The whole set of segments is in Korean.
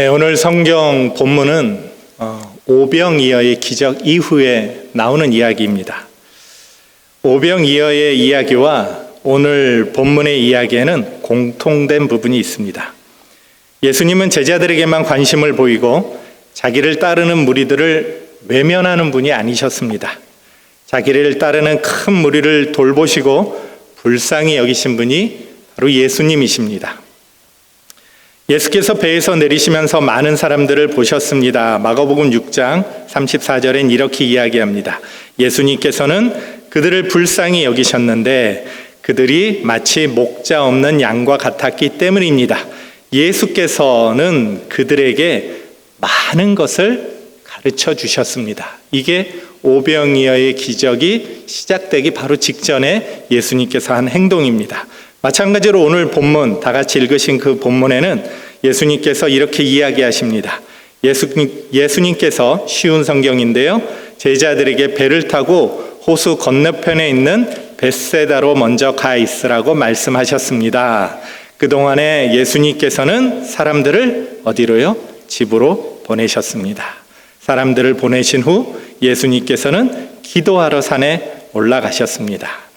네, 오늘 성경 본문은 오병이어의 기적 이후에 나오는 이야기입니다. 오병이어의 이야기와 오늘 본문의 이야기에는 공통된 부분이 있습니다. 예수님은 제자들에게만 관심을 보이고 자기를 따르는 무리들을 외면하는 분이 아니셨습니다. 자기를 따르는 큰 무리를 돌보시고 불쌍히 여기신 분이 바로 예수님이십니다. 예수께서 배에서 내리시면서 많은 사람들을 보셨습니다. 마가복음 6장 34절엔 이렇게 이야기합니다. 예수님께서는 그들을 불쌍히 여기셨는데 그들이 마치 목자 없는 양과 같았기 때문입니다. 예수께서는 그들에게 많은 것을 가르쳐 주셨습니다. 이게 오병이어의 기적이 시작되기 바로 직전에 예수님께서 한 행동입니다. 마찬가지로 오늘 본문, 다 같이 읽으신 그 본문에는 예수님께서 이렇게 이야기하십니다. 예수님께서 쉬운 성경인데요, 제자들에게 배를 타고 호수 건너편에 있는 벳세다로 먼저 가 있으라고 말씀하셨습니다. 그동안에 예수님께서는 사람들을 어디로요? 집으로 보내셨습니다. 사람들을 보내신 후 예수님께서는 기도하러 산에 올라가셨습니다.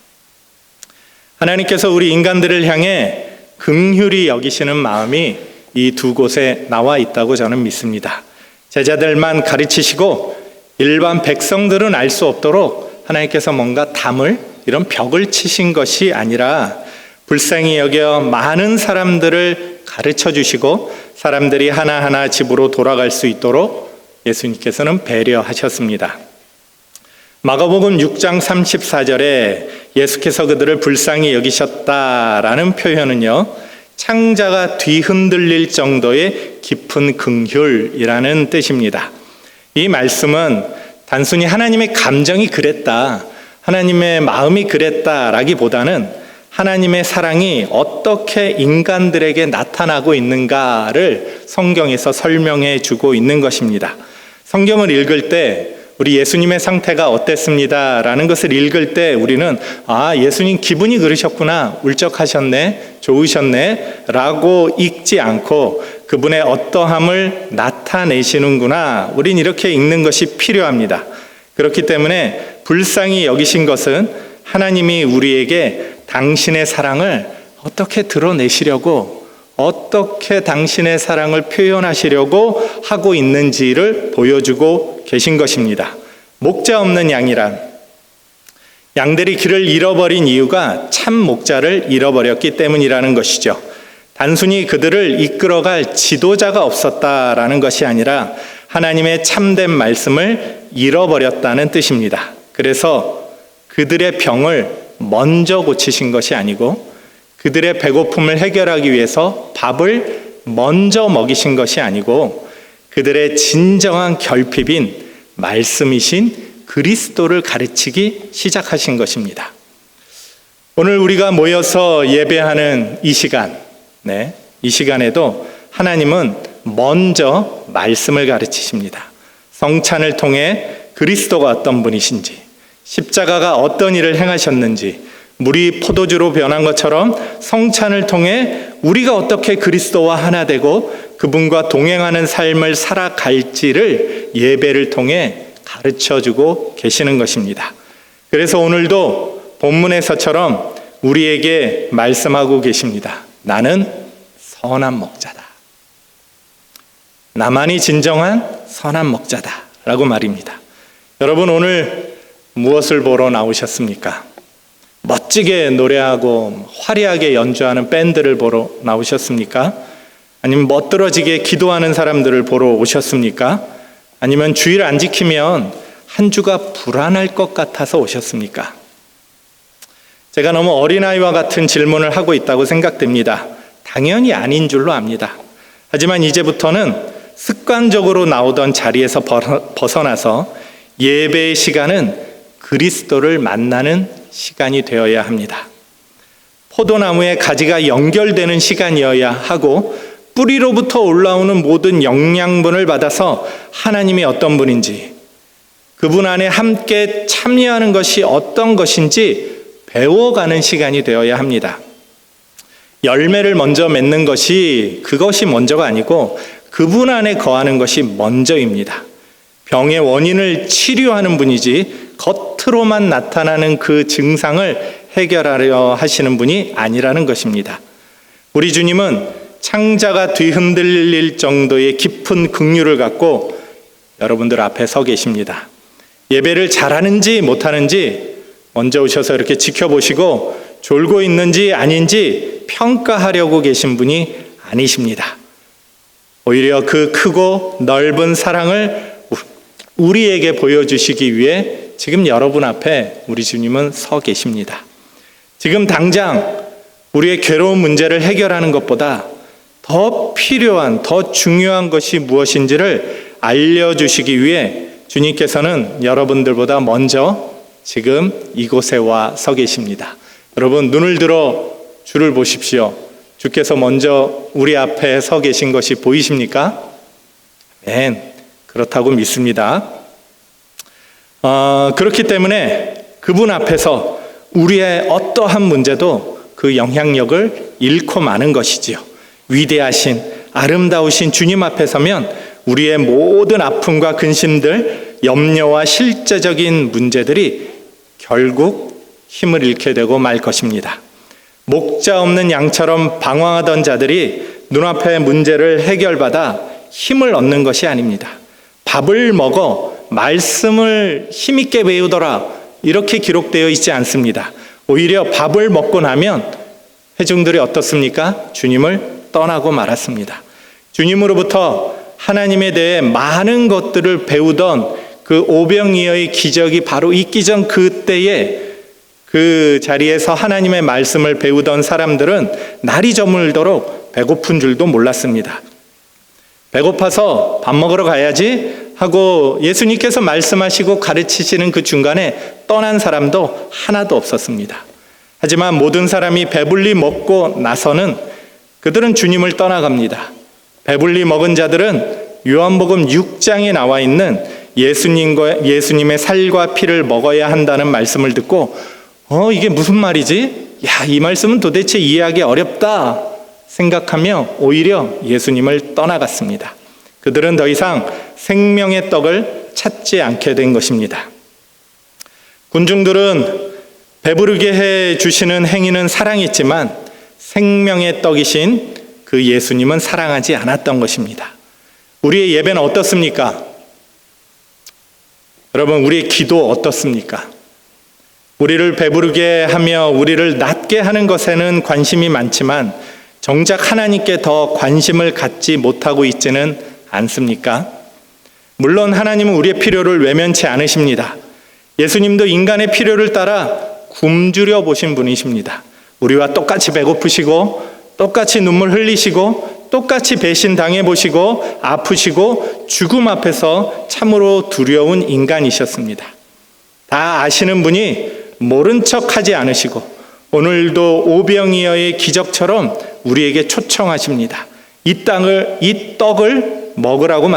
하나님께서 우리 인간들을 향해 긍휼히 여기시는 마음이 이 두 곳에 나와 있다고 저는 믿습니다. 제자들만 가르치시고 일반 백성들은 알 수 없도록 하나님께서 뭔가 담을, 이런 벽을 치신 것이 아니라 불쌍히 여겨 많은 사람들을 가르쳐 주시고 사람들이 하나하나 집으로 돌아갈 수 있도록 예수님께서는 배려하셨습니다. 마가복음 6장 34절에 예수께서 그들을 불쌍히 여기셨다라는 표현은요, 창자가 뒤흔들릴 정도의 깊은 긍휼이라는 뜻입니다. 이 말씀은 단순히 하나님의 감정이 그랬다, 하나님의 마음이 그랬다라기보다는 하나님의 사랑이 어떻게 인간들에게 나타나고 있는가를 성경에서 설명해 주고 있는 것입니다. 성경을 읽을 때 우리 예수님의 상태가 어땠습니다 라는 것을 읽을 때 우리는 예수님 기분이 그러셨구나, 울적하셨네, 좋으셨네 라고 읽지 않고 그분의 어떠함을 나타내시는구나, 우린 이렇게 읽는 것이 필요합니다. 그렇기 때문에 불쌍히 여기신 것은 하나님이 우리에게 당신의 사랑을 어떻게 드러내시려고, 어떻게 당신의 사랑을 표현하시려고 하고 있는지를 보여주고 계신 것입니다. 목자 없는 양이란, 양들이 길을 잃어버린 이유가 참 목자를 잃어버렸기 때문이라는 것이죠. 단순히 그들을 이끌어갈 지도자가 없었다라는 것이 아니라 하나님의 참된 말씀을 잃어버렸다는 뜻입니다. 그래서 그들의 병을 먼저 고치신 것이 아니고 그들의 배고픔을 해결하기 위해서 밥을 먼저 먹이신 것이 아니고 그들의 진정한 결핍인 말씀이신 그리스도를 가르치기 시작하신 것입니다. 오늘 우리가 모여서 예배하는 이 시간, 이 시간에도 하나님은 먼저 말씀을 가르치십니다. 성찬을 통해 그리스도가 어떤 분이신지, 십자가가 어떤 일을 행하셨는지, 물이 포도주로 변한 것처럼 성찬을 통해 우리가 어떻게 그리스도와 하나 되고 그분과 동행하는 삶을 살아갈지를 예배를 통해 가르쳐주고 계시는 것입니다. 그래서 오늘도 본문에서처럼 우리에게 말씀하고 계십니다. 나는 선한 목자다. 나만이 진정한 선한 목자다 라고 말입니다. 여러분, 오늘 무엇을 보러 나오셨습니까? 멋지게 노래하고 화려하게 연주하는 밴드를 보러 나오셨습니까? 아니면 멋들어지게 기도하는 사람들을 보러 오셨습니까? 아니면 주의를 안 지키면 한 주가 불안할 것 같아서 오셨습니까? 제가 너무 어린아이와 같은 질문을 하고 있다고 생각됩니다. 당연히 아닌 줄로 압니다. 하지만 이제부터는 습관적으로 나오던 자리에서 벗어나서 예배의 시간은 그리스도를 만나는 시간이 되어야 합니다. 포도나무의 가지가 연결되는 시간이어야 하고 뿌리로부터 올라오는 모든 영양분을 받아서 하나님이 어떤 분인지, 그분 안에 함께 참여하는 것이 어떤 것인지 배워가는 시간이 되어야 합니다. 열매를 먼저 맺는 것이 그것이 먼저가 아니고 그분 안에 거하는 것이 먼저입니다. 병의 원인을 치료하는 분이지 겉으로만 나타나는 그 증상을 해결하려 하시는 분이 아니라는 것입니다. 우리 주님은 창자가 뒤흔들릴 정도의 깊은 긍휼을 갖고 여러분들 앞에 서 계십니다. 예배를 잘하는지 못하는지 먼저 오셔서 이렇게 지켜보시고 졸고 있는지 아닌지 평가하려고 계신 분이 아니십니다. 오히려 그 크고 넓은 사랑을 우리에게 보여주시기 위해 지금 여러분 앞에 우리 주님은 서 계십니다. 지금 당장 우리의 괴로운 문제를 해결하는 것보다 더 필요한, 더 중요한 것이 무엇인지를 알려주시기 위해 주님께서는 여러분들보다 먼저 지금 이곳에 와 서 계십니다. 여러분, 눈을 들어 주를 보십시오. 주께서 먼저 우리 앞에 서 계신 것이 보이십니까? 네, 그렇다고 믿습니다. 그렇기 때문에 그분 앞에서 우리의 어떠한 문제도 그 영향력을 잃고 마는 것이지요. 위대하신 아름다우신 주님 앞에 서면 우리의 모든 아픔과 근심들, 염려와 실제적인 문제들이 결국 힘을 잃게 되고 말 것입니다. 목자 없는 양처럼 방황하던 자들이 눈앞의 문제를 해결받아 힘을 얻는 것이 아닙니다. 밥을 먹어 말씀을 힘있게 배우더라, 이렇게 기록되어 있지 않습니다. 오히려 밥을 먹고 나면 회중들이 어떻습니까? 주님을 떠나고 말았습니다. 주님으로부터 하나님에 대해 많은 것들을 배우던 그 오병이어의 기적이 바로 있기 전 그때에 그 자리에서 하나님의 말씀을 배우던 사람들은 날이 저물도록 배고픈 줄도 몰랐습니다. 배고파서 밥 먹으러 가야지 하고 예수님께서 말씀하시고 가르치시는 그 중간에 떠난 사람도 하나도 없었습니다. 하지만 모든 사람이 배불리 먹고 나서는 그들은 주님을 떠나갑니다. 배불리 먹은 자들은 요한복음 6장에 나와 있는 예수님의 살과 피를 먹어야 한다는 말씀을 듣고 이게 무슨 말이지? 야, 이 말씀은 도대체 이해하기 어렵다 생각하며 오히려 예수님을 떠나갔습니다. 그들은 더 이상 생명의 떡을 찾지 않게 된 것입니다. 군중들은 배부르게 해 주시는 행위는 사랑했지만 생명의 떡이신 그 예수님은 사랑하지 않았던 것입니다. 우리의 예배는 어떻습니까? 여러분, 우리의 기도 어떻습니까? 우리를 배부르게 하며 우리를 낫게 하는 것에는 관심이 많지만 정작 하나님께 더 관심을 갖지 못하고 있지는 않습니까? 물론 하나님은 우리의 필요를 외면치 않으십니다. 예수님도 인간의 필요를 따라 굶주려 보신 분이십니다. 우리와 똑같이 배고프시고 똑같이 눈물 흘리시고 똑같이 배신당해 보시고 아프시고 죽음 앞에서 참으로 두려운 인간이셨습니다. 다 아시는 분이 모른 척하지 않으시고 오늘도 오병이어의 기적처럼 우리에게 초청하십니다. 이 떡을 먹으라고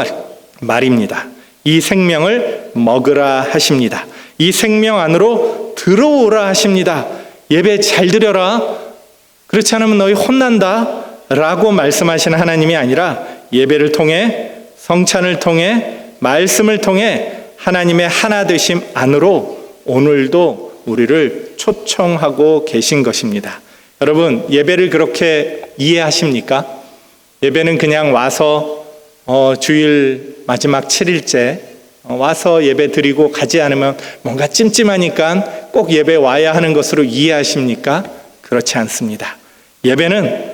말입니다. 이 생명을 먹으라 하십니다. 이 생명 안으로 들어오라 하십니다. 예배 잘 드려라. 그렇지 않으면 너희 혼난다 라고 말씀하시는 하나님이 아니라 예배를 통해, 성찬을 통해, 말씀을 통해 하나님의 하나 되심 안으로 오늘도 우리를 초청하고 계신 것입니다. 여러분, 예배를 그렇게 이해하십니까? 예배는 그냥 와서 주일 마지막 7일째 와서 예배 드리고 가지 않으면 뭔가 찜찜하니까 꼭 예배 와야 하는 것으로 이해하십니까? 그렇지 않습니다. 예배는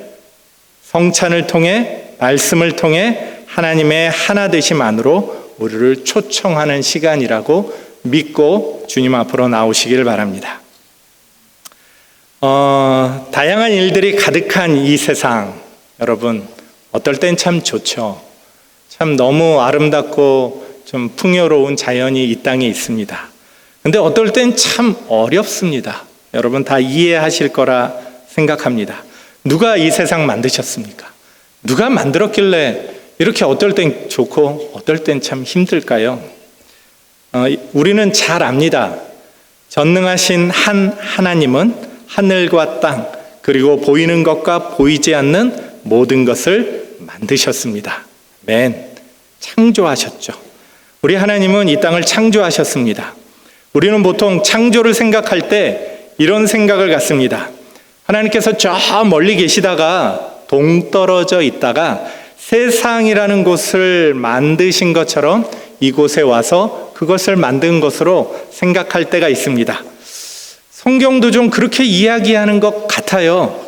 성찬을 통해, 말씀을 통해 하나님의 하나 되심 안으로 우리를 초청하는 시간이라고 믿고 주님 앞으로 나오시기를 바랍니다. 다양한 일들이 가득한 이 세상, 여러분, 어떨 땐 참 좋죠. 참 너무 아름답고 좀 풍요로운 자연이 이 땅에 있습니다. 근데 어떨 땐 참 어렵습니다. 여러분 다 이해하실 거라 생각합니다. 누가 이 세상 만드셨습니까? 누가 만들었길래 이렇게 어떨 땐 좋고 어떨 땐 참 힘들까요? 우리는 잘 압니다. 전능하신 한 하나님은 하늘과 땅, 그리고 보이는 것과 보이지 않는 모든 것을 만드셨습니다. 창조하셨죠. 우리 하나님은 이 땅을 창조하셨습니다. 우리는 보통 창조를 생각할 때 이런 생각을 갖습니다. 하나님께서 저 멀리 계시다가 동떨어져 있다가 세상이라는 곳을 만드신 것처럼 이곳에 와서 그것을 만든 것으로 생각할 때가 있습니다. 성경도 좀 그렇게 이야기하는 것 같아요.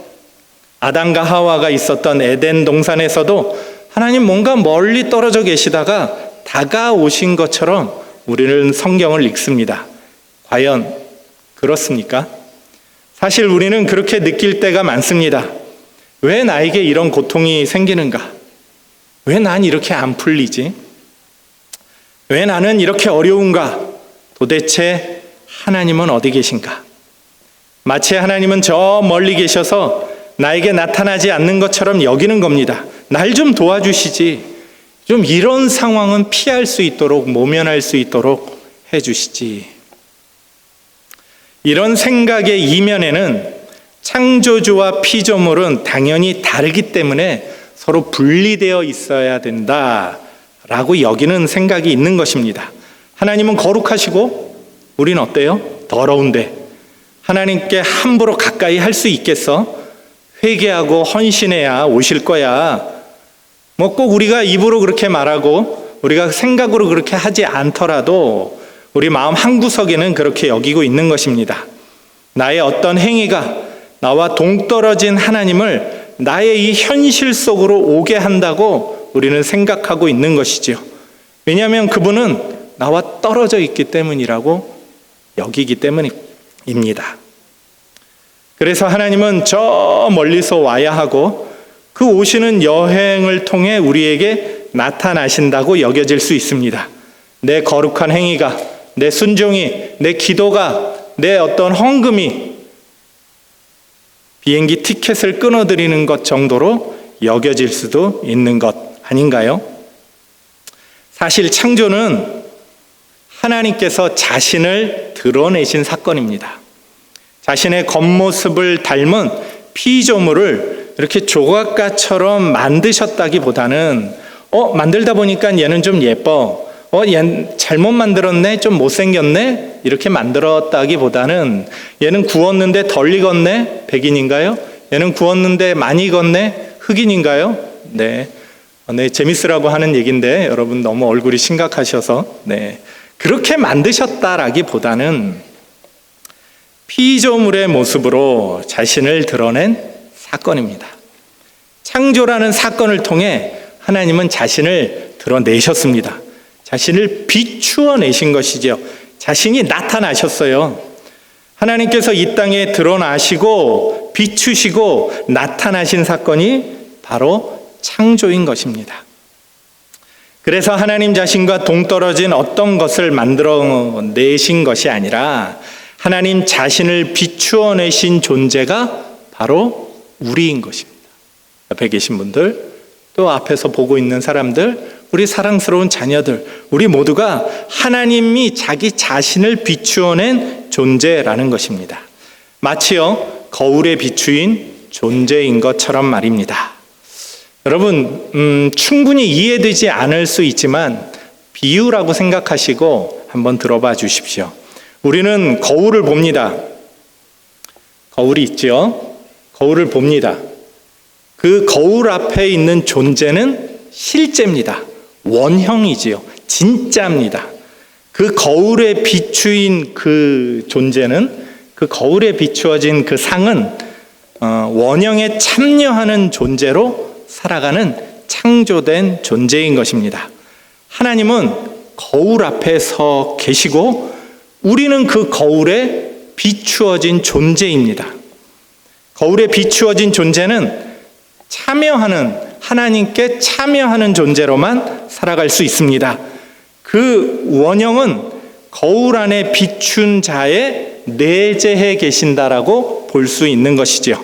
아담과 하와가 있었던 에덴 동산에서도 하나님 뭔가 멀리 떨어져 계시다가 다가오신 것처럼 우리는 성경을 읽습니다. 과연 그렇습니까? 사실 우리는 그렇게 느낄 때가 많습니다. 왜 나에게 이런 고통이 생기는가? 왜 난 이렇게 안 풀리지? 왜 나는 이렇게 어려운가? 도대체 하나님은 어디 계신가? 마치 하나님은 저 멀리 계셔서 나에게 나타나지 않는 것처럼 여기는 겁니다. 날 좀 도와주시지. 좀 이런 상황은 피할 수 있도록, 모면할 수 있도록 해주시지. 이런 생각의 이면에는 창조주와 피조물은 당연히 다르기 때문에 서로 분리되어 있어야 된다라고 여기는 생각이 있는 것입니다. 하나님은 거룩하시고 우린 어때요? 더러운데 하나님께 함부로 가까이 할 수 있겠어? 회개하고 헌신해야 오실 거야. 뭐 꼭 우리가 입으로 그렇게 말하고 우리가 생각으로 그렇게 하지 않더라도 우리 마음 한구석에는 그렇게 여기고 있는 것입니다. 나의 어떤 행위가 나와 동떨어진 하나님을 나의 이 현실 속으로 오게 한다고 우리는 생각하고 있는 것이죠. 왜냐하면 그분은 나와 떨어져 있기 때문이라고 여기기 때문입니다. 그래서 하나님은 저 멀리서 와야 하고 그 오시는 여행을 통해 우리에게 나타나신다고 여겨질 수 있습니다. 내 거룩한 행위가, 내 순종이, 내 기도가, 내 어떤 헌금이 비행기 티켓을 끊어드리는 것 정도로 여겨질 수도 있는 것 아닌가요? 사실 창조는 하나님께서 자신을 드러내신 사건입니다. 자신의 겉모습을 닮은 피조물을 이렇게 조각가처럼 만드셨다기보다는 만들다 보니까 얘는 좀 예뻐, 얘 잘못 만들었네, 좀 못생겼네 이렇게 만들었다기보다는 얘는 구웠는데 덜 익었네, 백인인가요? 얘는 구웠는데 많이 익었네, 흑인인가요? 네, 재밌으라고 하는 얘기인데 여러분 너무 얼굴이 심각하셔서 그렇게 만드셨다라기보다는 피조물의 모습으로 자신을 드러낸 사건입니다. 창조라는 사건을 통해 하나님은 자신을 드러내셨습니다. 자신을 비추어 내신 것이죠. 자신이 나타나셨어요. 하나님께서 이 땅에 드러나시고 비추시고 나타나신 사건이 바로 창조인 것입니다. 그래서 하나님 자신과 동떨어진 어떤 것을 만들어 내신 것이 아니라 하나님 자신을 비추어 내신 존재가 바로 우리인 것입니다. 옆에 계신 분들, 또 앞에서 보고 있는 사람들, 우리 사랑스러운 자녀들, 우리 모두가 하나님이 자기 자신을 비추어낸 존재라는 것입니다. 마치요 거울에 비추인 존재인 것처럼 말입니다. 여러분 충분히 이해되지 않을 수 있지만 비유라고 생각하시고 한번 들어봐 주십시오. 우리는 거울을 봅니다. 거울이 있죠? 거울을 봅니다. 그 거울 앞에 있는 존재는 실제입니다. 원형이지요. 진짜입니다. 그 거울에 비추인 그 존재는, 그 거울에 비추어진 그 상은 원형에 참여하는 존재로 살아가는 창조된 존재인 것입니다. 하나님은 거울 앞에 서 계시고 우리는 그 거울에 비추어진 존재입니다. 거울에 비추어진 존재는 하나님께 참여하는 존재로만 살아갈 수 있습니다. 그 원형은 거울 안에 비춘 자에 내재해 계신다라고 볼 수 있는 것이죠.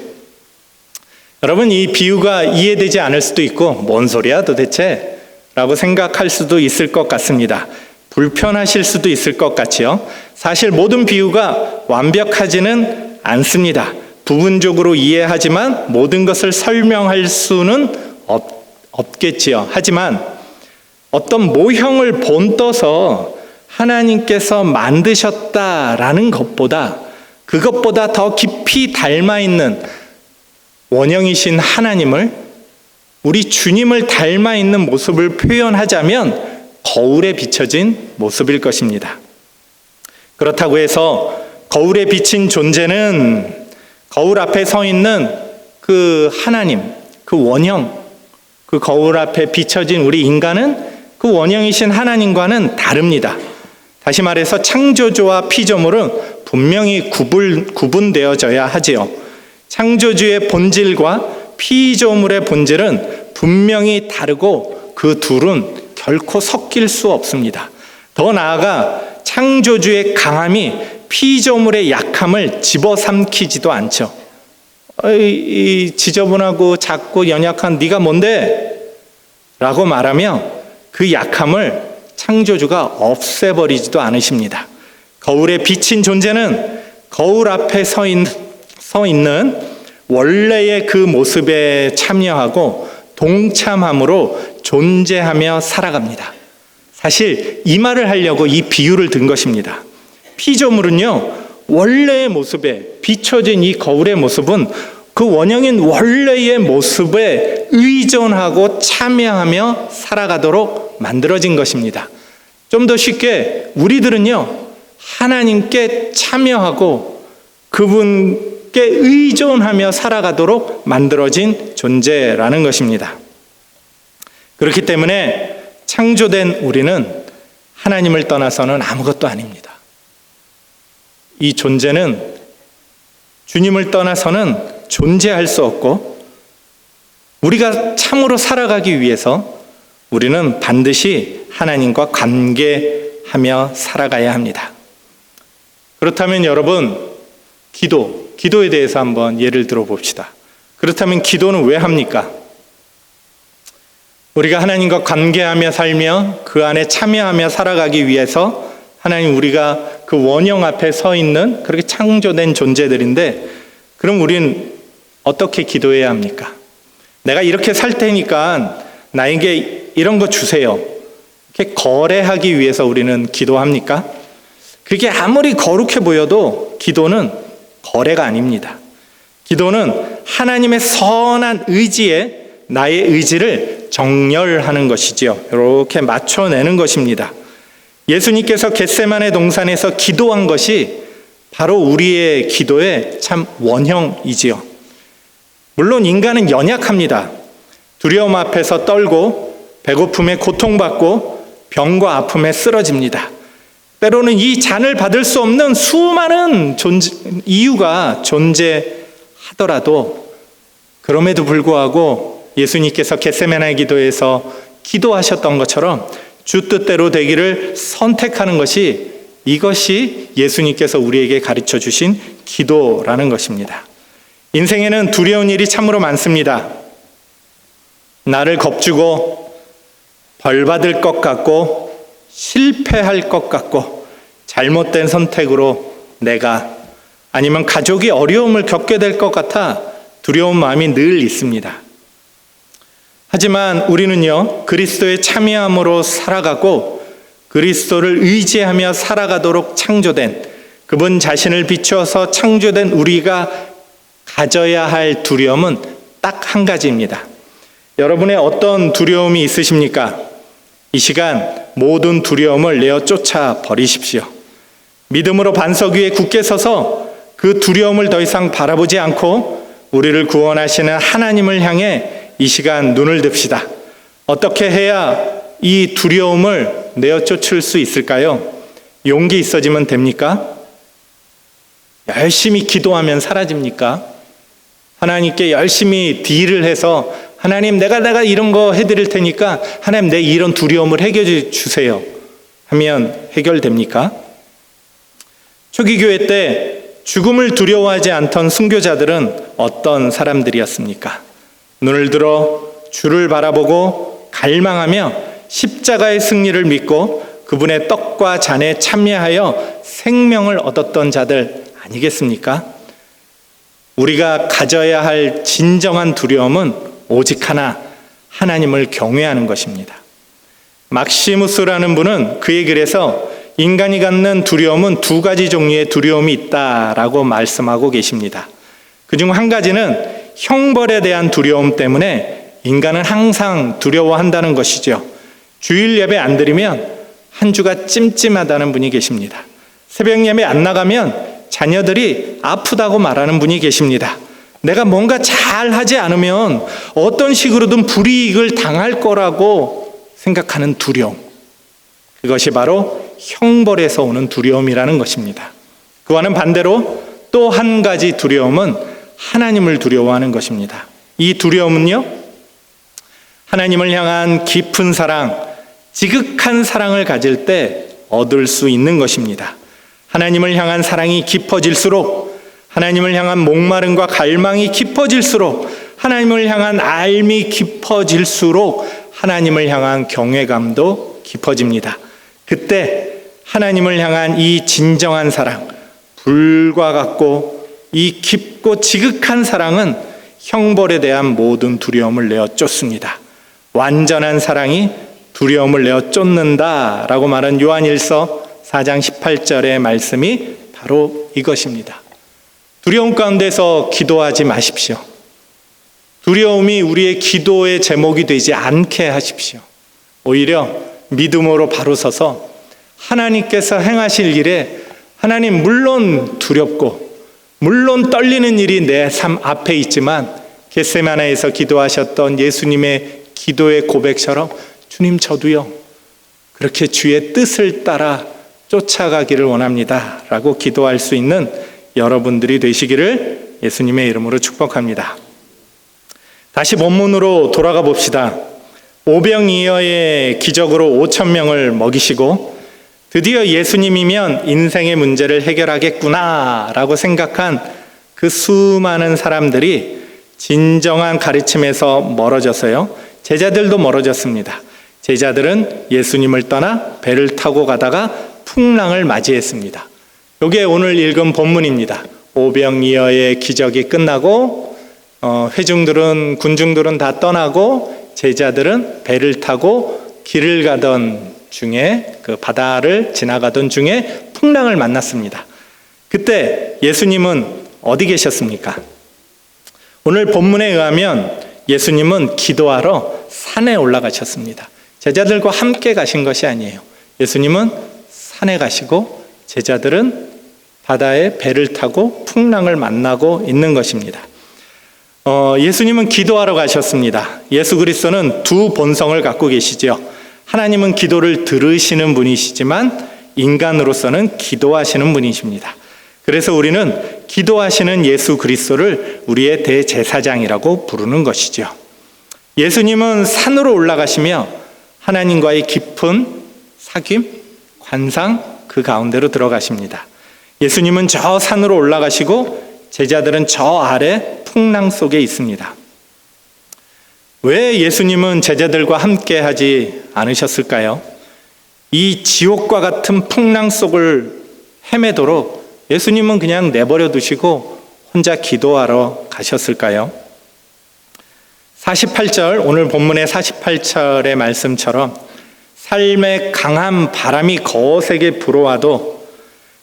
여러분 이 비유가 이해되지 않을 수도 있고 뭔 소리야 도대체? 라고 생각할 수도 있을 것 같습니다. 불편하실 수도 있을 것 같지요. 사실 모든 비유가 완벽하지는 않습니다. 부분적으로 이해하지만 모든 것을 설명할 수는 없겠지요. 하지만 어떤 모형을 본떠서 하나님께서 만드셨다라는 것보다, 그것보다 더 깊이 닮아 있는 원형이신 하나님을, 우리 주님을 닮아 있는 모습을 표현하자면 거울에 비춰진 모습일 것입니다. 그렇다고 해서 거울에 비친 존재는 거울 앞에 서 있는 그 하나님, 그 원형, 그 거울 앞에 비춰진 우리 인간은 그 원형이신 하나님과는 다릅니다. 다시 말해서 창조주와 피조물은 분명히 구분되어져야 하지요. 창조주의 본질과 피조물의 본질은 분명히 다르고 그 둘은 결코 섞일 수 없습니다. 더 나아가 창조주의 강함이 피조물의 약함을 집어삼키지도 않죠. 이 지저분하고 작고 연약한 네가 뭔데? 라고 말하며 그 약함을 창조주가 없애버리지도 않으십니다. 거울에 비친 존재는 거울 앞에 서 있는 원래의 그 모습에 참여하고 동참함으로 존재하며 살아갑니다. 사실 이 말을 하려고 이 비유를 든 것입니다. 피조물은요, 원래의 모습에 비춰진 이 거울의 모습은 그 원형인 원래의 모습에 의존하고 참여하며 살아가도록 만들어진 것입니다. 좀 더 쉽게 우리들은요, 하나님께 참여하고 그분께 의존하며 살아가도록 만들어진 존재라는 것입니다. 그렇기 때문에 창조된 우리는 하나님을 떠나서는 아무것도 아닙니다. 이 존재는 주님을 떠나서는 존재할 수 없고, 우리가 참으로 살아가기 위해서 우리는 반드시 하나님과 관계하며 살아가야 합니다. 그렇다면 여러분, 기도에 대해서 한번 예를 들어 봅시다. 그렇다면 기도는 왜 합니까? 우리가 하나님과 관계하며 살며 그 안에 참여하며 살아가기 위해서 하나님, 우리가 그 원형 앞에 서 있는 그렇게 창조된 존재들인데, 그럼 우리는 어떻게 기도해야 합니까? 내가 이렇게 살 테니까 나에게 이런 거 주세요. 이렇게 거래하기 위해서 우리는 기도합니까? 그게 아무리 거룩해 보여도 기도는 거래가 아닙니다. 기도는 하나님의 선한 의지에 나의 의지를 정렬하는 것이지요. 이렇게 맞춰내는 것입니다. 예수님께서 겟세마네 동산에서 기도한 것이 바로 우리의 기도의 참 원형이지요. 물론 인간은 연약합니다. 두려움 앞에서 떨고, 배고픔에 고통받고, 병과 아픔에 쓰러집니다. 때로는 이 잔을 받을 수 없는 수많은 이유가 존재하더라도, 그럼에도 불구하고 예수님께서 겟세마네 기도에서 기도하셨던 것처럼 주 뜻대로 되기를 선택하는 것이, 이것이 예수님께서 우리에게 가르쳐 주신 기도라는 것입니다. 인생에는 두려운 일이 참으로 많습니다. 나를 겁주고 벌 받을 것 같고 실패할 것 같고 잘못된 선택으로 내가, 아니면 가족이 어려움을 겪게 될 것 같아 두려운 마음이 늘 있습니다. 하지만 우리는요, 그리스도의 참여함으로 살아가고 그리스도를 의지하며 살아가도록 창조된, 그분 자신을 비추어서 창조된 우리가 가져야 할 두려움은 딱 한 가지입니다. 여러분의 어떤 두려움이 있으십니까? 이 시간 모든 두려움을 내어 쫓아 버리십시오. 믿음으로 반석 위에 굳게 서서 그 두려움을 더 이상 바라보지 않고 우리를 구원하시는 하나님을 향해 이 시간 눈을 듭시다. 어떻게 해야 이 두려움을 내어 쫓을 수 있을까요? 용기 있어지면 됩니까? 열심히 기도하면 사라집니까? 하나님께 열심히 딜을 해서 하나님, 내가 이런 거 해드릴 테니까 하나님, 내 이런 두려움을 해결해 주세요 하면 해결됩니까? 초기 교회 때 죽음을 두려워하지 않던 순교자들은 어떤 사람들이었습니까? 눈을 들어 주를 바라보고 갈망하며 십자가의 승리를 믿고 그분의 떡과 잔에 참여하여 생명을 얻었던 자들 아니겠습니까? 우리가 가져야 할 진정한 두려움은 오직 하나, 하나님을 경외하는 것입니다. 막시무스라는 분은 그의 글에서 인간이 갖는 두려움은 두 가지 종류의 두려움이 있다라고 말씀하고 계십니다. 그중 한 가지는 형벌에 대한 두려움 때문에 인간은 항상 두려워한다는 것이죠. 주일 예배 안 드리면 한 주가 찜찜하다는 분이 계십니다. 새벽 예배 안 나가면 자녀들이 아프다고 말하는 분이 계십니다. 내가 뭔가 잘 하지 않으면 어떤 식으로든 불이익을 당할 거라고 생각하는 두려움. 그것이 바로 형벌에서 오는 두려움이라는 것입니다. 그와는 반대로 또 한 가지 두려움은 하나님을 두려워하는 것입니다. 이 두려움은요, 하나님을 향한 깊은 사랑, 지극한 사랑을 가질 때 얻을 수 있는 것입니다. 하나님을 향한 사랑이 깊어질수록, 하나님을 향한 목마름과 갈망이 깊어질수록, 하나님을 향한 알미 깊어질수록 하나님을 향한 경외감도 깊어집니다. 그때 하나님을 향한 이 진정한 사랑, 불과 같고 이 깊고 지극한 사랑은 형벌에 대한 모든 두려움을 내어 쫓습니다. 완전한 사랑이 두려움을 내어 쫓는다라고 말한 요한일서 4장 18절의 말씀이 바로 이것입니다. 두려움 가운데서 기도하지 마십시오. 두려움이 우리의 기도의 제목이 되지 않게 하십시오. 오히려 믿음으로 바로 서서 하나님께서 행하실 일에, 하나님 물론 두렵고 물론 떨리는 일이 내 삶 앞에 있지만 겟세마네에서 기도하셨던 예수님의 기도의 고백처럼 주님, 저도요 그렇게 주의 뜻을 따라 쫓아가기를 원합니다 라고 기도할 수 있는 여러분들이 되시기를 예수님의 이름으로 축복합니다. 다시 본문으로 돌아가 봅시다. 오병이어의 기적으로 5,000명을 먹이시고 드디어 예수님이면 인생의 문제를 해결하겠구나 라고 생각한 그 수많은 사람들이 진정한 가르침에서 멀어져서요, 제자들도 멀어졌습니다. 제자들은 예수님을 떠나 배를 타고 가다가 풍랑을 맞이했습니다. 이게 오늘 읽은 본문입니다. 오병이어의 기적이 끝나고 군중들은 다 떠나고 제자들은 배를 타고 길을 가던 중에, 그 바다를 지나가던 중에 풍랑을 만났습니다. 그때 예수님은 어디 계셨습니까? 오늘 본문에 의하면 예수님은 기도하러 산에 올라가셨습니다. 제자들과 함께 가신 것이 아니에요. 예수님은 산에 가시고 제자들은 바다에 배를 타고 풍랑을 만나고 있는 것입니다. 예수님은 기도하러 가셨습니다. 예수 그리스도는 두 본성을 갖고 계시죠. 하나님은 기도를 들으시는 분이시지만 인간으로서는 기도하시는 분이십니다. 그래서 우리는 기도하시는 예수 그리스도를 우리의 대제사장이라고 부르는 것이죠. 예수님은 산으로 올라가시며 하나님과의 깊은 사귐, 관상 그 가운데로 들어가십니다. 예수님은 저 산으로 올라가시고 제자들은 저 아래 풍랑 속에 있습니다. 왜 예수님은 제자들과 함께 하지 않으셨을까요? 이 지옥과 같은 풍랑 속을 헤매도록 예수님은 그냥 내버려 두시고 혼자 기도하러 가셨을까요? 48절, 오늘 본문의 48절의 말씀처럼 삶의 강한 바람이 거세게 불어와도,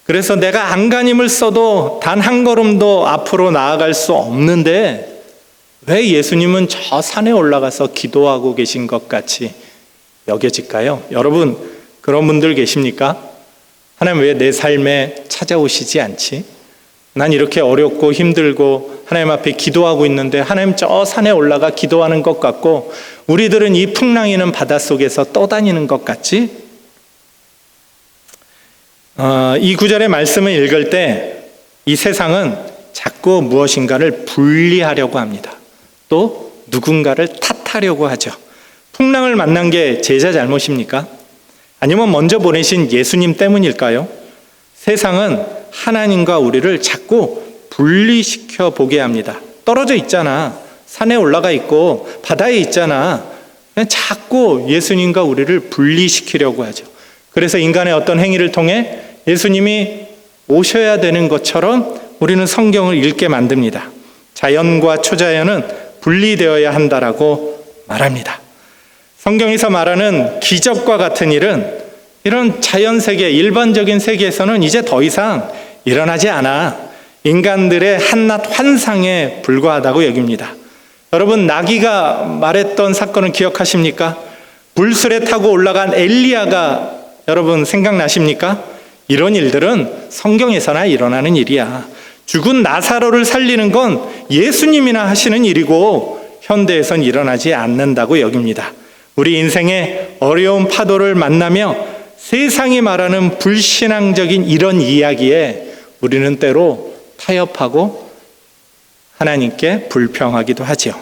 그래서 내가 안간힘을 써도 단 한 걸음도 앞으로 나아갈 수 없는데 왜 예수님은 저 산에 올라가서 기도하고 계신 것 같이 여겨질까요? 여러분, 그런 분들 계십니까? 하나님 왜 내 삶에 찾아오시지 않지? 난 이렇게 어렵고 힘들고 하나님 앞에 기도하고 있는데 하나님 저 산에 올라가 기도하는 것 같고 우리들은 이 풍랑이는 바닷속에서 떠다니는 것 같지? 이 구절의 말씀을 읽을 때 이 세상은 자꾸 무엇인가를 분리하려고 합니다. 또 누군가를 탓하려고 하죠. 풍랑을 만난 게 제자 잘못입니까? 아니면 먼저 보내신 예수님 때문일까요? 세상은 하나님과 우리를 자꾸 분리시켜 보게 합니다. 떨어져 있잖아. 산에 올라가 있고 바다에 있잖아. 그냥 자꾸 예수님과 우리를 분리시키려고 하죠. 그래서 인간의 어떤 행위를 통해 예수님이 오셔야 되는 것처럼 우리는 성경을 읽게 만듭니다. 자연과 초자연은 분리되어야 한다라고 말합니다. 성경에서 말하는 기적과 같은 일은 이런 자연세계, 일반적인 세계에서는 이제 더 이상 일어나지 않아 인간들의 한낱 환상에 불과하다고 여깁니다. 여러분, 나귀가 말했던 사건을 기억하십니까? 불술에 타고 올라간 엘리야가 여러분 생각나십니까? 이런 일들은 성경에서나 일어나는 일이야. 죽은 나사로를 살리는 건 예수님이나 하시는 일이고 현대에선 일어나지 않는다고 여깁니다. 우리 인생의 어려운 파도를 만나며 세상이 말하는 불신앙적인 이런 이야기에 우리는 때로 타협하고 하나님께 불평하기도 하죠.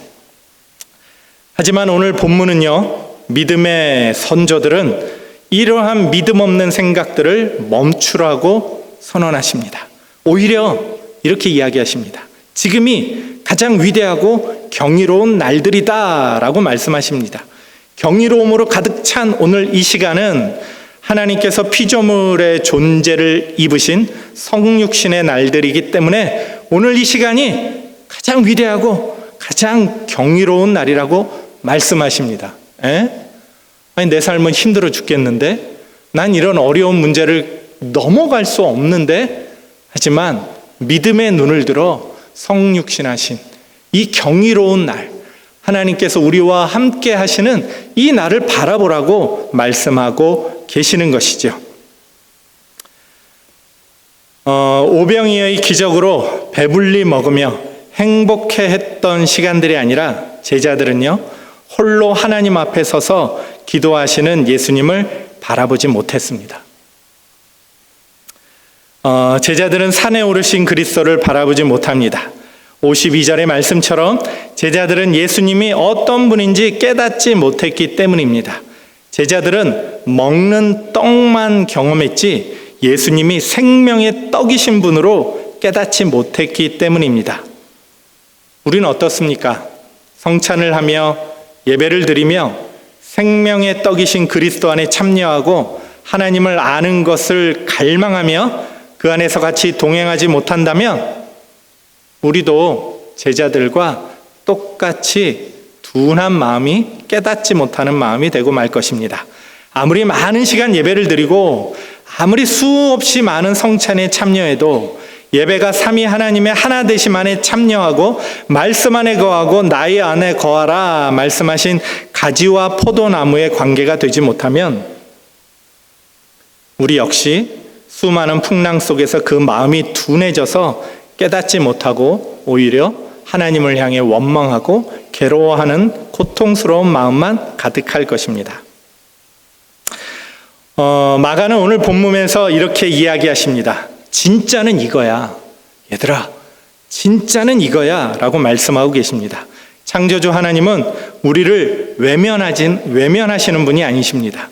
하지만 오늘 본문은요, 믿음의 선조들은 이러한 믿음 없는 생각들을 멈추라고 선언하십니다. 오히려 이렇게 이야기하십니다. 지금이 가장 위대하고 경이로운 날들이다 라고 말씀하십니다. 경이로움으로 가득 찬 오늘 이 시간은 하나님께서 피조물의 존재를 입으신 성육신의 날들이기 때문에 오늘 이 시간이 가장 위대하고 가장 경이로운 날이라고 말씀하십니다. 아니, 내 삶은 힘들어 죽겠는데, 난 이런 어려운 문제를 넘어갈 수 없는데, 하지만 믿음의 눈을 들어 성육신하신 이 경이로운 날, 하나님께서 우리와 함께 하시는 이 날을 바라보라고 말씀하고 계시는 것이죠. 오병이어의 기적으로 배불리 먹으며 행복해했던 시간들이 아니라 제자들은요, 홀로 하나님 앞에 서서 기도하시는 예수님을 바라보지 못했습니다. 제자들은 산에 오르신 그리스도를 바라보지 못합니다. 52절의 말씀처럼 제자들은 예수님이 어떤 분인지 깨닫지 못했기 때문입니다. 제자들은 먹는 떡만 경험했지 예수님이 생명의 떡이신 분으로 깨닫지 못했기 때문입니다. 우리는 어떻습니까? 성찬을 하며 예배를 드리며 생명의 떡이신 그리스도 안에 참여하고 하나님을 아는 것을 갈망하며 그 안에서 같이 동행하지 못한다면 우리도 제자들과 똑같이 둔한 마음이 깨닫지 못하는 마음이 되고 말 것입니다. 아무리 많은 시간 예배를 드리고 아무리 수없이 많은 성찬에 참여해도 예배가 삼위 하나님의 하나 되심 안에 참여하고 말씀 안에 거하고 나의 안에 거하라 말씀하신 가지와 포도나무의 관계가 되지 못하면 우리 역시 수많은 풍랑 속에서 그 마음이 둔해져서 깨닫지 못하고 오히려 하나님을 향해 원망하고 괴로워하는 고통스러운 마음만 가득할 것입니다. 마가는 오늘 본문에서 이렇게 이야기하십니다. 진짜는 이거야. 얘들아, 진짜는 이거야 라고 말씀하고 계십니다. 창조주 하나님은 우리를 외면하시는 분이 아니십니다.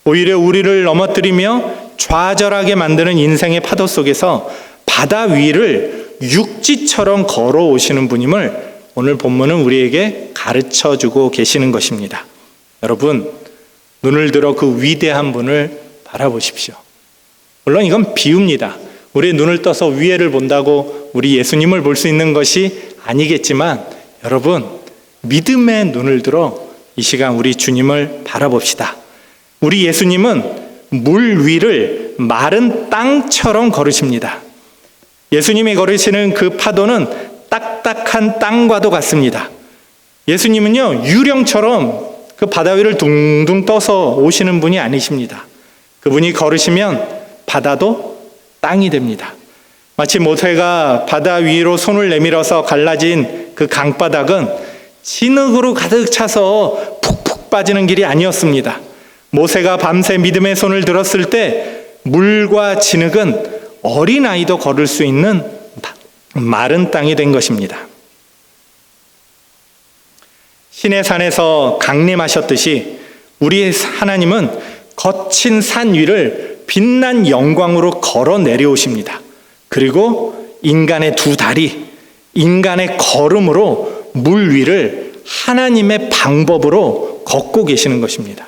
오히려 우리를 넘어뜨리며 좌절하게 만드는 인생의 파도 속에서 바다 위를 육지처럼 걸어오시는 분임을 오늘 본문은 우리에게 가르쳐주고 계시는 것입니다. 여러분, 눈을 들어 그 위대한 분을 바라보십시오. 물론 이건 비유입니다. 우리의 눈을 떠서 위에를 본다고 우리 예수님을 볼 수 있는 것이 아니겠지만 여러분, 믿음의 눈을 들어 이 시간 우리 주님을 바라봅시다. 우리 예수님은 물 위를 마른 땅처럼 걸으십니다. 예수님이 걸으시는 그 파도는 딱딱한 땅과도 같습니다. 예수님은요, 유령처럼 그 바다 위를 둥둥 떠서 오시는 분이 아니십니다. 그분이 걸으시면 바다도 땅이 됩니다. 마치 모세가 바다 위로 손을 내밀어서 갈라진 그 강바닥은 진흙으로 가득 차서 푹푹 빠지는 길이 아니었습니다. 모세가 밤새 믿음의 손을 들었을 때 물과 진흙은 어린아이도 걸을 수 있는 마른 땅이 된 것입니다. 신의 산에서 강림하셨듯이 우리 하나님은 거친 산 위를 빛난 영광으로 걸어 내려오십니다. 그리고 인간의 두 다리, 인간의 걸음으로 물 위를 하나님의 방법으로 걷고 계시는 것입니다.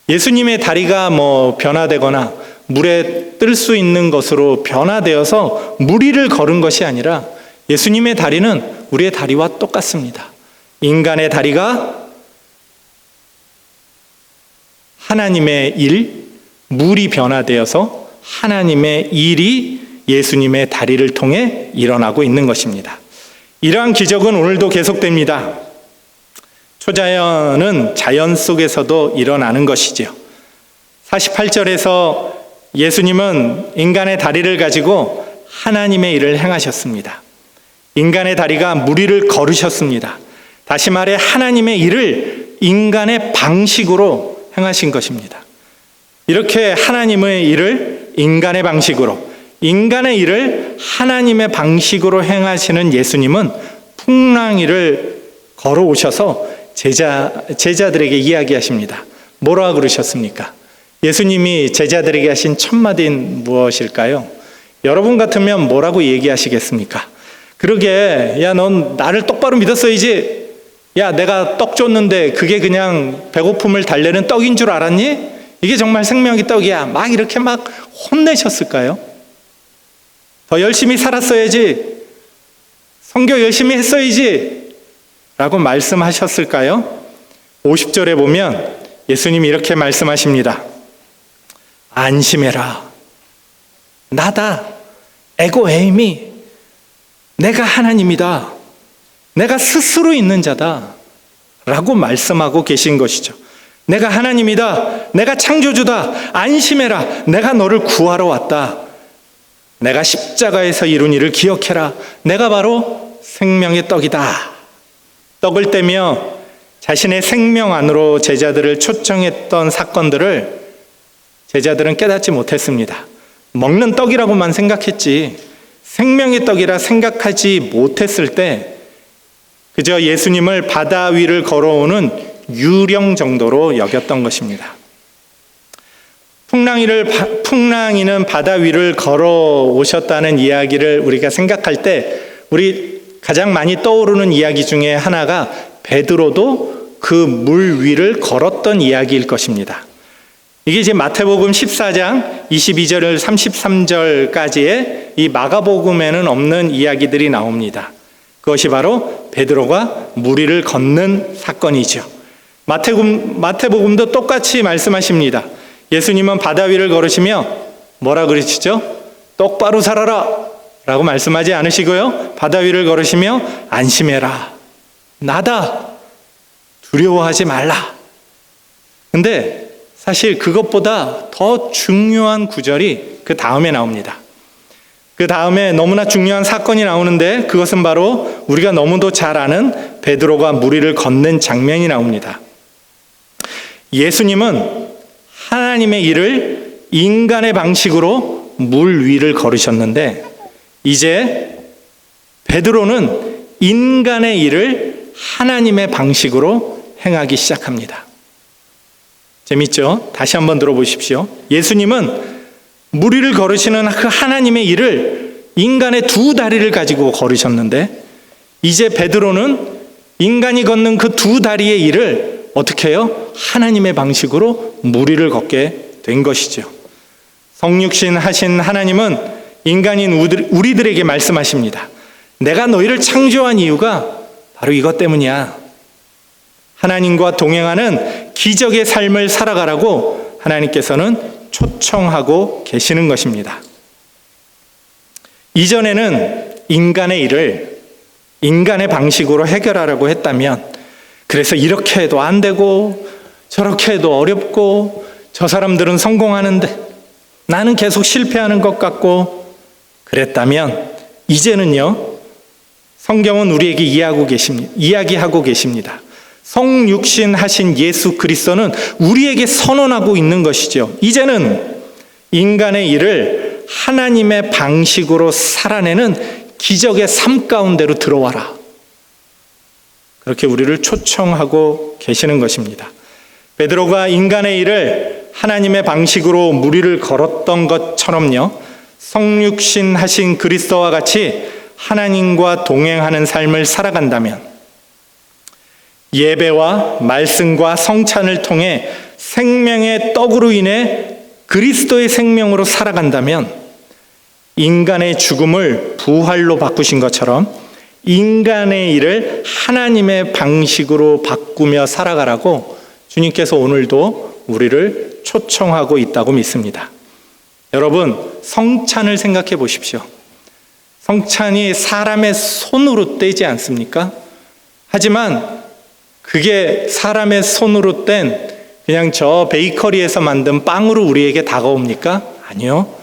예수님의 다리가 변화되거나 물에 뜰 수 있는 것으로 변화되어서 물 위를 걸은 것이 아니라 예수님의 다리는 우리의 다리와 똑같습니다. 인간의 다리가 하나님의 일, 물이 변화되어서 하나님의 일이 예수님의 다리를 통해 일어나고 있는 것입니다. 이러한 기적은 오늘도 계속됩니다. 초자연은 자연 속에서도 일어나는 것이지요. 48절에서 예수님은 인간의 다리를 가지고 하나님의 일을 행하셨습니다. 인간의 다리가 무리를 걸으셨습니다. 다시 말해 하나님의 일을 인간의 방식으로 행하신 것입니다. 이렇게 하나님의 일을 인간의 방식으로, 인간의 일을 하나님의 방식으로 행하시는 예수님은 풍랑이를 걸어오셔서 제자들에게 이야기하십니다. 뭐라 그러셨습니까? 예수님이 제자들에게 하신 첫 마디는 무엇일까요? 여러분 같으면 뭐라고 얘기하시겠습니까? 그러게, 야, 넌 나를 똑바로 믿었어야지. 야, 내가 떡 줬는데 그게 그냥 배고픔을 달래는 떡인 줄 알았니? 이게 정말 생명의 떡이야. 막 이렇게 막 혼내셨을까요? 더 열심히 살았어야지. 선교 열심히 했어야지. 라고 말씀하셨을까요? 50절에 보면 예수님이 이렇게 말씀하십니다. 안심해라. 나다. 에고 에이미. 내가 하나님이다. 내가 스스로 있는 자다. 라고 말씀하고 계신 것이죠. 내가 하나님이다. 내가 창조주다. 안심해라. 내가 너를 구하러 왔다. 내가 십자가에서 이룬 일을 기억해라. 내가 바로 생명의 떡이다. 떡을 떼며 자신의 생명 안으로 제자들을 초청했던 사건들을 제자들은 깨닫지 못했습니다. 먹는 떡이라고만 생각했지 생명의 떡이라 생각하지 못했을 때 그저 예수님을 바다 위를 걸어오는 유령 정도로 여겼던 것입니다. 풍랑이는 바다 위를 걸어오셨다는 이야기를 우리가 생각할 때 우리 가장 많이 떠오르는 이야기 중에 하나가 베드로도 그 물 위를 걸었던 이야기일 것입니다. 이게 이제 마태복음 14장 22절 33절까지의 이 마가복음에는 없는 이야기들이 나옵니다. 그것이 바로 베드로가 물 위를 걷는 사건이죠. 마태복음도 똑같이 말씀하십니다. 예수님은 바다 위를 걸으시며 뭐라 그러시죠? 똑바로 살아라 라고 말씀하지 않으시고요. 바다 위를 걸으시며 안심해라. 나다. 두려워하지 말라. 근데 사실 그것보다 더 중요한 구절이 그 다음에 나옵니다. 그 다음에 너무나 중요한 사건이 나오는데 그것은 바로 우리가 너무도 잘 아는 베드로가 물 위를 걷는 장면이 나옵니다. 예수님은 하나님의 일을 인간의 방식으로 물 위를 걸으셨는데 이제 베드로는 인간의 일을 하나님의 방식으로 행하기 시작합니다. 재밌죠? 다시 한번 들어보십시오. 예수님은 물 위를 걸으시는 그 하나님의 일을 인간의 두 다리를 가지고 걸으셨는데 이제 베드로는 인간이 걷는 그 두 다리의 일을 어떻게 해요? 하나님의 방식으로 물 위를 걷게 된 것이죠. 성육신 하신 하나님은 인간인 우리들에게 말씀하십니다. 내가 너희를 창조한 이유가 바로 이것 때문이야. 하나님과 동행하는 기적의 삶을 살아가라고 하나님께서는 초청하고 계시는 것입니다. 이전에는 인간의 일을 인간의 방식으로 해결하라고 했다면 그래서 이렇게 해도 안 되고 저렇게 해도 어렵고 저 사람들은 성공하는데 나는 계속 실패하는 것 같고 그랬다면 이제는요 성경은 우리에게 이야기하고 계십니다. 성육신 하신 예수 그리스도는 우리에게 선언하고 있는 것이죠. 이제는 인간의 일을 하나님의 방식으로 살아내는 기적의 삶 가운데로 들어와라. 그렇게 우리를 초청하고 계시는 것입니다. 베드로가 인간의 일을 하나님의 방식으로 물 위를 걸었던 것처럼요. 성육신 하신 그리스도와 같이 하나님과 동행하는 삶을 살아간다면 예배와 말씀과 성찬을 통해 생명의 떡으로 인해 그리스도의 생명으로 살아간다면 인간의 죽음을 부활로 바꾸신 것처럼 인간의 일을 하나님의 방식으로 바꾸며 살아가라고 주님께서 오늘도 우리를 초청하고 있다고 믿습니다. 여러분, 성찬을 생각해 보십시오. 성찬이 사람의 손으로 떼지 않습니까? 하지만 그게 사람의 손으로 뗀 그냥 저 베이커리에서 만든 빵으로 우리에게 다가옵니까? 아니요.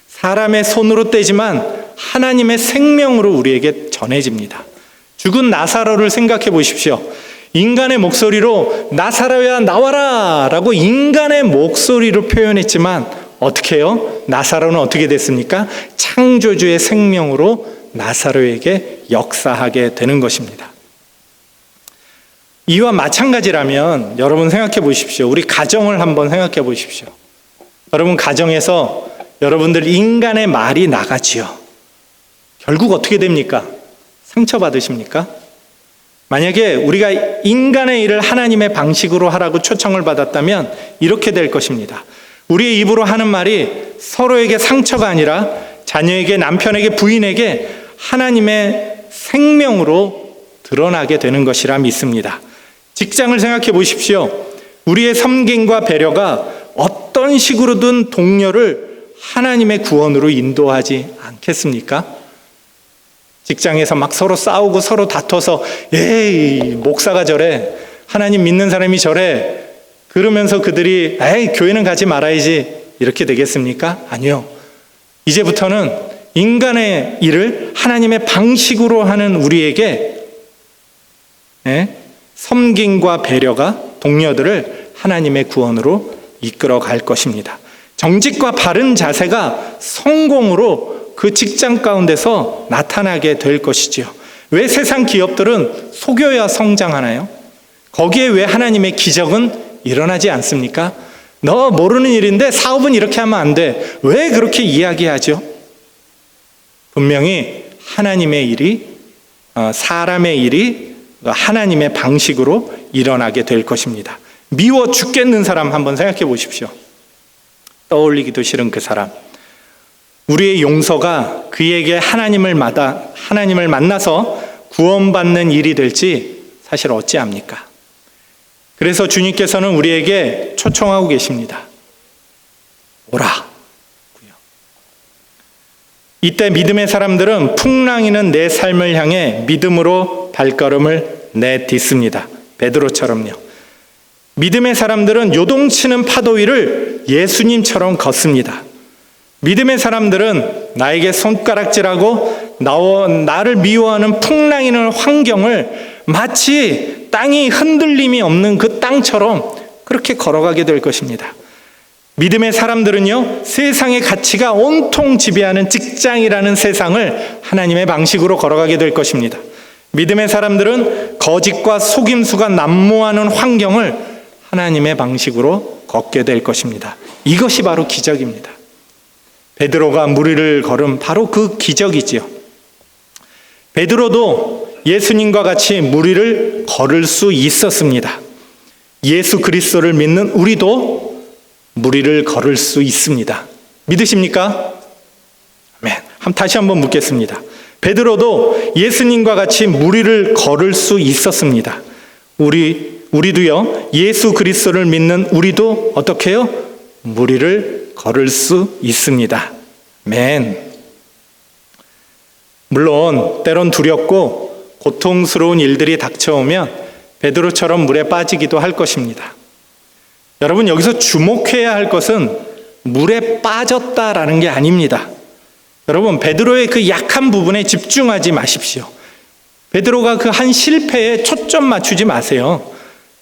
사람의 손으로 떼지만 하나님의 생명으로 우리에게 전해집니다. 죽은 나사로를 생각해 보십시오. 인간의 목소리로 나사로야 나와라 라고 인간의 목소리로 표현했지만 어떻게 해요? 나사로는 어떻게 됐습니까? 창조주의 생명으로 나사로에게 역사하게 되는 것입니다. 이와 마찬가지라면 여러분 생각해 보십시오. 우리 가정을 한번 생각해 보십시오. 여러분 가정에서 여러분들 인간의 말이 나가지요. 결국 어떻게 됩니까? 상처받으십니까? 만약에 우리가 인간의 일을 하나님의 방식으로 하라고 초청을 받았다면 이렇게 될 것입니다. 우리의 입으로 하는 말이 서로에게 상처가 아니라 자녀에게, 남편에게, 부인에게 하나님의 생명으로 드러나게 되는 것이라 믿습니다. 직장을 생각해 보십시오. 우리의 섬김과 배려가 어떤 식으로든 동료를 하나님의 구원으로 인도하지 않겠습니까? 직장에서 막 서로 싸우고 서로 다퉈서 에이 목사가 저래, 하나님 믿는 사람이 저래 그러면서 그들이 에이 교회는 가지 말아야지 이렇게 되겠습니까? 아니요. 이제부터는 인간의 일을 하나님의 방식으로 하는 우리에게 섬김과 배려가 동료들을 하나님의 구원으로 이끌어 갈 것입니다. 정직과 바른 자세가 성공으로 그 직장 가운데서 나타나게 될 것이지요. 왜 세상 기업들은 속여야 성장하나요? 거기에 왜 하나님의 기적은 일어나지 않습니까? 너 모르는 일인데 사업은 이렇게 하면 안 돼. 왜 그렇게 이야기하죠? 분명히 하나님의 일이, 사람의 일이 하나님의 방식으로 일어나게 될 것입니다. 미워 죽겠는 사람 한번 생각해 보십시오. 떠올리기도 싫은 그 사람. 우리의 용서가 그에게 하나님을 만나서 구원받는 일이 될지 사실 어찌합니까? 그래서 주님께서는 우리에게 초청하고 계십니다. 오라. 이때 믿음의 사람들은 풍랑이는 내 삶을 향해 믿음으로 발걸음을 내딛습니다. 베드로처럼요. 믿음의 사람들은 요동치는 파도 위를 예수님처럼 걷습니다. 믿음의 사람들은 나에게 손가락질하고 나를 미워하는 풍랑이는 환경을 마치 땅이 흔들림이 없는 그 땅처럼 그렇게 걸어가게 될 것입니다. 믿음의 사람들은요, 세상의 가치가 온통 지배하는 직장이라는 세상을 하나님의 방식으로 걸어가게 될 것입니다. 믿음의 사람들은 거짓과 속임수가 난무하는 환경을 하나님의 방식으로 걷게 될 것입니다. 이것이 바로 기적입니다. 베드로가 무리를 걸은 바로 그 기적이지요. 베드로도 예수님과 같이 무리를 걸을 수 있었습니다. 예수 그리스도를 믿는 우리도 무리를 걸을 수 있습니다. 믿으십니까? 아멘. 다시 한번 묻겠습니다. 베드로도 예수님과 같이 무리를 걸을 수 있었습니다. 우리도요, 예수 그리스도를 믿는 우리도 어떻게 해요? 무리를 걸을 수 있습니다. 아멘. 물론 때론 두렵고 고통스러운 일들이 닥쳐오면 베드로처럼 물에 빠지기도 할 것입니다. 여러분, 여기서 주목해야 할 것은 물에 빠졌다라는 게 아닙니다. 여러분, 베드로의 그 약한 부분에 집중하지 마십시오. 베드로가 그 한 실패에 초점 맞추지 마세요.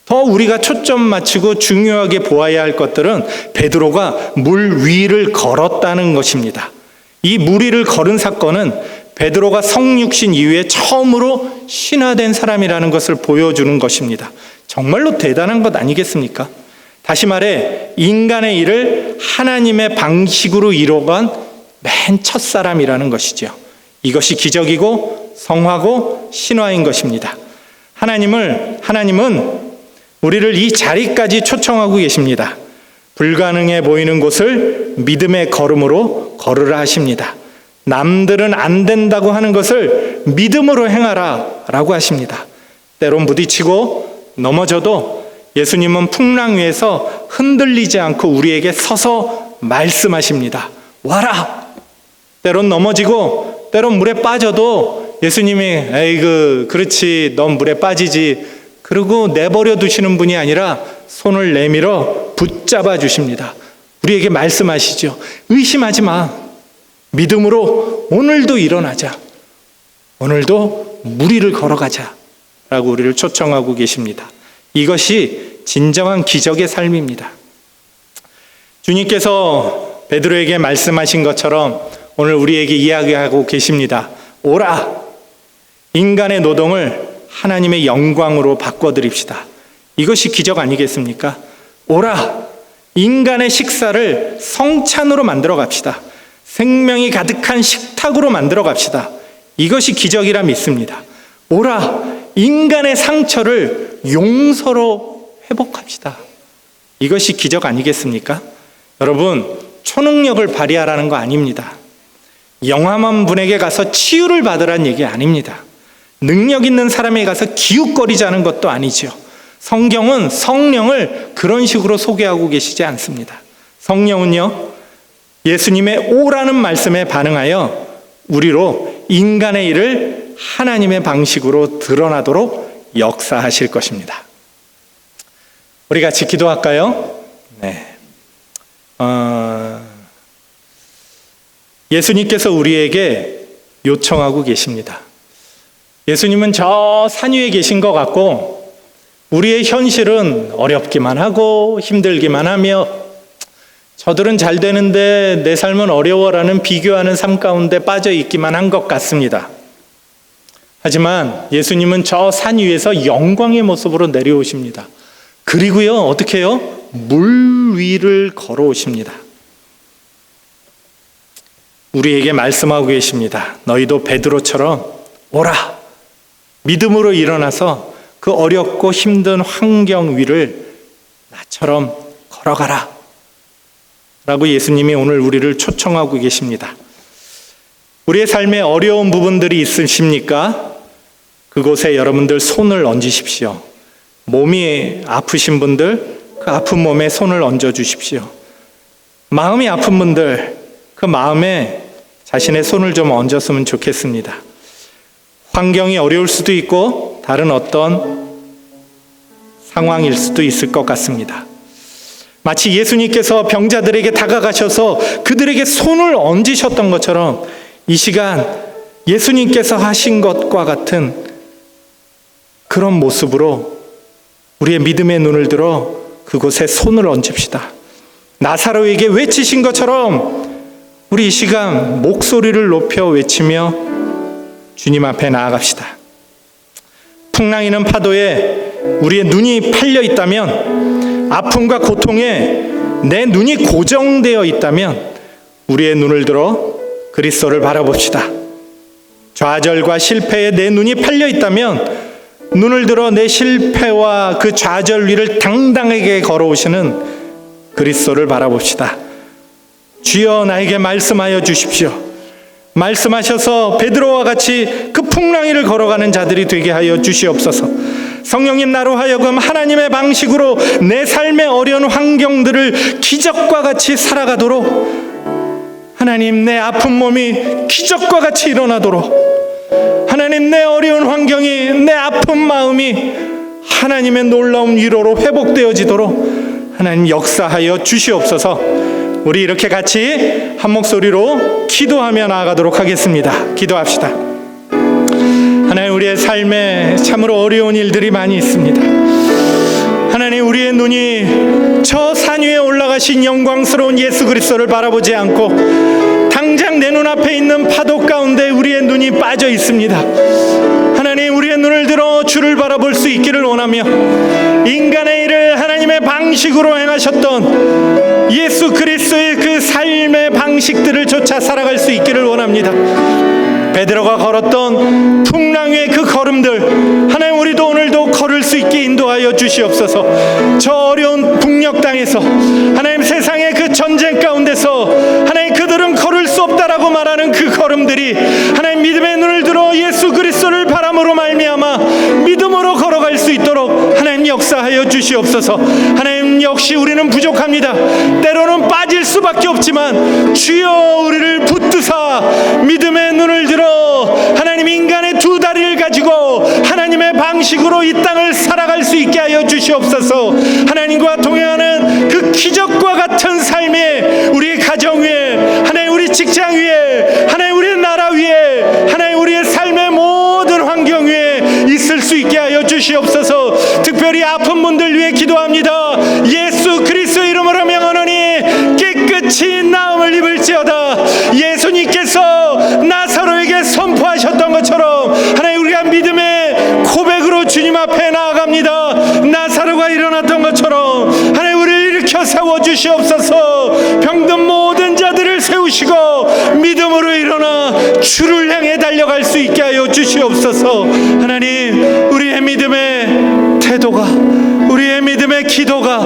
더 우리가 초점 맞추고 중요하게 보아야 할 것들은 베드로가 물 위를 걸었다는 것입니다. 이 물 위를 걸은 사건은 베드로가 성육신 이후에 처음으로 신화된 사람이라는 것을 보여주는 것입니다. 정말로 대단한 것 아니겠습니까? 다시 말해 인간의 일을 하나님의 방식으로 이뤄간 맨 첫 사람이라는 것이죠. 이것이 기적이고 성화고 신화인 것입니다. 하나님은 우리를 이 자리까지 초청하고 계십니다. 불가능해 보이는 곳을 믿음의 걸음으로 걸으라 하십니다. 남들은 안 된다고 하는 것을 믿음으로 행하라 라고 하십니다. 때론 부딪히고 넘어져도 예수님은 풍랑 위에서 흔들리지 않고 우리에게 서서 말씀하십니다. 와라! 때론 넘어지고 때론 물에 빠져도 예수님이 에이그 그렇지 넌 물에 빠지지 그러고 내버려 두시는 분이 아니라 손을 내밀어 붙잡아 주십니다. 우리에게 말씀하시죠. 의심하지 마. 믿음으로 오늘도 일어나자. 오늘도 무리를 걸어가자 라고 우리를 초청하고 계십니다. 이것이 진정한 기적의 삶입니다. 주님께서 베드로에게 말씀하신 것처럼 오늘 우리에게 이야기하고 계십니다. 오라! 인간의 노동을 하나님의 영광으로 바꿔드립시다. 이것이 기적 아니겠습니까? 오라! 인간의 식사를 성찬으로 만들어 갑시다. 생명이 가득한 식탁으로 만들어 갑시다. 이것이 기적이라 믿습니다. 오라! 인간의 상처를 용서로 회복합시다. 이것이 기적 아니겠습니까? 여러분, 초능력을 발휘하라는 거 아닙니다. 영암한 분에게 가서 치유를 받으라는 얘기 아닙니다. 능력 있는 사람에게 가서 기웃거리자는 것도 아니죠. 성경은 성령을 그런 식으로 소개하고 계시지 않습니다. 성령은요, 예수님의 오라는 말씀에 반응하여 우리로 인간의 일을 하나님의 방식으로 드러나도록 역사하실 것입니다. 우리 같이 기도할까요? 네. 예수님께서 우리에게 요청하고 계십니다. 예수님은 저 산 위에 계신 것 같고 우리의 현실은 어렵기만 하고 힘들기만 하며 저들은 잘 되는데 내 삶은 어려워라는 비교하는 삶 가운데 빠져 있기만 한 것 같습니다. 하지만 예수님은 저 산 위에서 영광의 모습으로 내려오십니다. 그리고요, 어떻게 해요? 물 위를 걸어오십니다. 우리에게 말씀하고 계십니다. 너희도 베드로처럼 오라! 믿음으로 일어나서 그 어렵고 힘든 환경 위를 나처럼 걸어가라. 라고 예수님이 오늘 우리를 초청하고 계십니다. 우리의 삶에 어려운 부분들이 있으십니까? 그곳에 여러분들 손을 얹으십시오. 몸이 아프신 분들, 그 아픈 몸에 손을 얹어 주십시오. 마음이 아픈 분들, 그 마음에 자신의 손을 좀 얹었으면 좋겠습니다. 환경이 어려울 수도 있고 다른 어떤 상황일 수도 있을 것 같습니다. 마치 예수님께서 병자들에게 다가가셔서 그들에게 손을 얹으셨던 것처럼 이 시간 예수님께서 하신 것과 같은 그런 모습으로 우리의 믿음의 눈을 들어 그곳에 손을 얹읍시다. 나사로에게 외치신 것처럼 우리 이 시간 목소리를 높여 외치며 주님 앞에 나아갑시다. 풍랑이는 파도에 우리의 눈이 팔려 있다면, 아픔과 고통에 내 눈이 고정되어 있다면 우리의 눈을 들어 그리스도를 바라봅시다. 좌절과 실패에 내 눈이 팔려 있다면 눈을 들어 내 실패와 그 좌절 위를 당당하게 걸어오시는 그리스도를 바라봅시다. 주여 나에게 말씀하여 주십시오. 말씀하셔서 베드로와 같이 그 풍랑이를 걸어가는 자들이 되게 하여 주시옵소서. 성령님, 나로 하여금 하나님의 방식으로 내 삶의 어려운 환경들을 기적과 같이 살아가도록, 하나님, 내 아픈 몸이 기적과 같이 일어나도록, 하나님, 내 어려운 환경이, 내 아픈 마음이 하나님의 놀라운 위로로 회복되어지도록 하나님 역사하여 주시옵소서. 우리 이렇게 같이 한 목소리로 기도하며 나아가도록 하겠습니다. 기도합시다. 하나님, 우리의 삶에 참으로 어려운 일들이 많이 있습니다. 하나님, 우리의 눈이 저 산 위에 올라가신 영광스러운 예수 그리스도를 바라보지 않고 당장 내 눈앞에 있는 파도 가운데 우리의 눈이 빠져 있습니다. 하나님, 우리의 눈을 들어 주를 바라볼 수 있기를 원하며 인간의 일을 하나님의 방식으로 행하셨던 예수 그리스도의 그 삶의 방식들을 쫓아 살아갈 수 있기를 원합니다. 베드로가 걸었던 풍랑 위의 그 걸음들, 하나님, 우리도 오늘도 걸을 수 있게 인도하여 주시옵소서. 저 어려운 북녘 땅에서, 하나님, 세상의 그 전쟁 가운데서 하나님, 그들은 걸을 수 없다라고 말하는 그 걸음들이 하나님, 믿음의 눈을 들어 예수 그리스도를 바람으로 말미암아 믿음으로 걸어갈 수 있도록 하나님 하나님 역사하여 주시옵소서. 하나님, 역시 우리는 부족합니다. 때로는 빠질 수밖에 없지만 주여 우리를 붙드사 믿음의 눈을 들어 하나님, 인간의 두 다리를 가지고 하나님의 방식으로 이 땅을 살아갈 수 있게 하여 주시옵소서. 하나님과 동행하는 그 기적과 같은 삶이 우리 가정 위에, 하나님 우리 직장 위에, 하나님 우리 나라 위에, 하나님 우리의 삶의 모든 환경 위에 있을 수 있게 하여 주시옵소서. 특별히 아픈 분들 위해 기도합니다. 예수 그리스도 이름으로 명하노니 깨끗이 나음을 입을지어다. 예수님께서 나사로에게 선포하셨던 것처럼 하나님, 우리가 믿음의 고백으로 주님 앞에 나아갑니다. 나사로가 일어났던 것처럼 하나님, 우리를 일으켜 세워주시옵소서. 병든 모든 자들을 세우시고 믿음으로 일어나 주를 향해 달려갈 수 있게 하여 주시옵소서. 하나님, 우리의 믿음의 태도가, 우리의 믿음의 기도가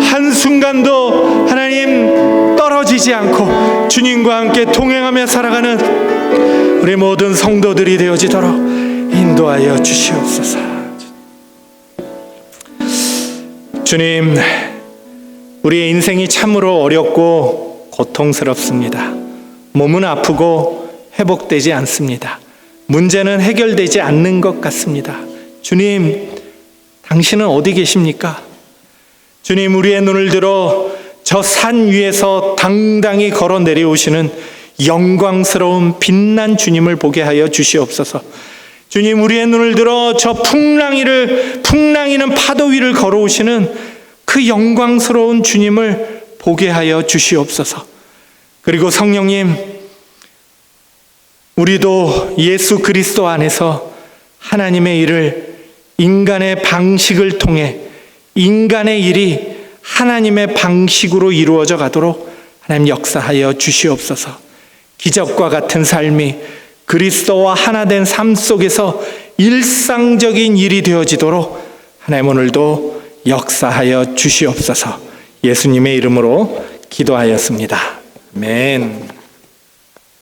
한순간도 하나님 떨어지지 않고 주님과 함께 동행하며 살아가는 우리 모든 성도들이 되어지도록 인도하여 주시옵소서. 주님, 우리의 인생이 참으로 어렵고 고통스럽습니다. 몸은 아프고 회복되지 않습니다. 문제는 해결되지 않는 것 같습니다. 주님, 당신은 어디 계십니까? 주님, 우리의 눈을 들어 저 산 위에서 당당히 걸어 내려오시는 영광스러운 빛난 주님을 보게 하여 주시옵소서. 주님, 우리의 눈을 들어 저 풍랑이는 파도 위를 걸어오시는 그 영광스러운 주님을 보게 하여 주시옵소서. 그리고 성령님, 우리도 예수 그리스도 안에서 하나님의 일을 인간의 방식을 통해, 인간의 일이 하나님의 방식으로 이루어져 가도록 하나님 역사하여 주시옵소서. 기적과 같은 삶이 그리스도와 하나 된 삶 속에서 일상적인 일이 되어지도록 하나님 오늘도 역사하여 주시옵소서. 예수님의 이름으로 기도하였습니다. 아멘.